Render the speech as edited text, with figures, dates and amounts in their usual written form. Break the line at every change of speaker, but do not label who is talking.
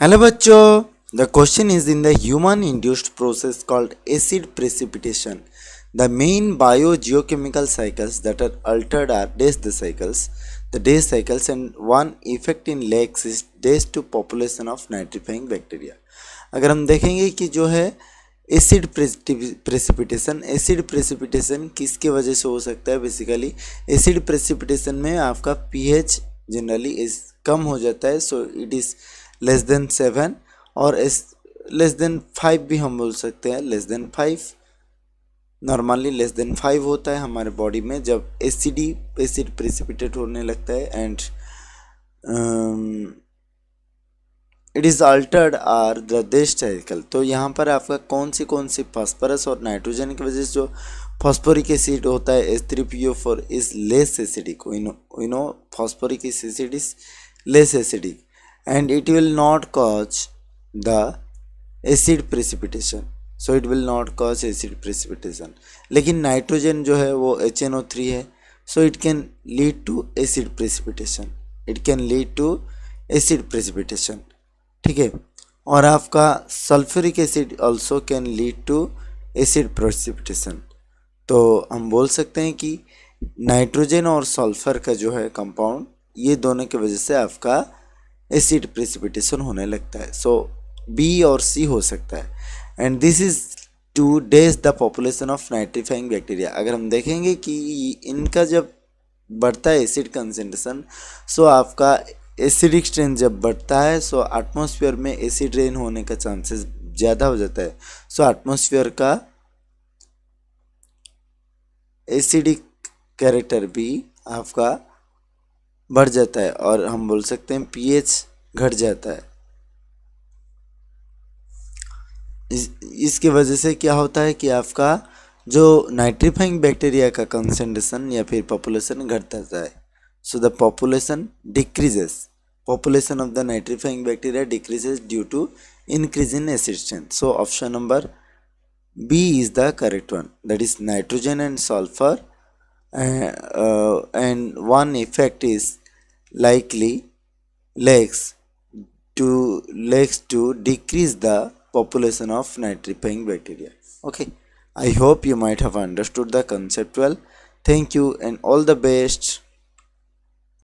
Hello बच्चों, the question is in the human induced process called acid precipitation. The main biogeochemical cycles that are altered are the day cycles and one effect in lakes is days to population of nitrifying bacteria. अगर हम देखेंगे कि जो है acid precipitation किसके वजह से हो सकता है। बेसिकली एसिड प्रेसिपिटेशन में आपका पीएच जनरली कम हो जाता है, so it is less than 7 और लेस देन 5 भी हम बोल सकते हैं। Less than 5 normally less than 5 होता है हमारे बॉडी में जब एसिड प्रेसिपिटेट होने लगता है and it is altered or the dust cycle. तो यहाँ पर आपका कौन सी फास्फोरस और नाइट्रोजन की वजह से जो फॉस्फोरिक एसिड होता है H3PO4 is less acidic. We know phosphoric acid is less acidic and it will not cause the acid precipitation, so it will not cause acid precipitation। लेकिन नाइट्रोजन जो है वो HNO3 है, so it can lead to acid precipitation, ठीक है। और आपका sulphuric acid also can lead to acid precipitation. तो हम बोल सकते हैं कि नाइट्रोजन और सल्फर का जो है कंपाउंड, ये दोनों की वजह से आपका एसिड प्रेसिपिटेशन होने लगता है। सो बी और सी हो सकता है and this is two days the population of nitrifying bacteria. अगर हम देखेंगे कि इनका जब बढ़ता है एसिड कंसेंट्रेशन, सो आपका एसिडिक स्ट्रेन जब बढ़ता है, सो एटमॉस्फेयर में एसिड रेन होने का चांसेस ज़्यादा हो जाता है। सो एटमॉस्फेयर का एसिडिक कैरेक्टर भी आपका बढ़ जाता है और हम बोल सकते हैं पीएच घट जाता है। इसकी वजह से क्या होता है कि आपका जो नाइट्रीफाइंग बैक्टीरिया का कंसेंट्रेशन या फिर पॉपुलेशन घट जाता है। So the population of the nitrifying bacteria decreases due to increase in acid strength. So option number B is the correct one, that is nitrogen and sulphur and one effect is likely lakes to decrease the population of nitrifying bacteria. Okay, I hope you might have understood the concept well. Thank you and all the best.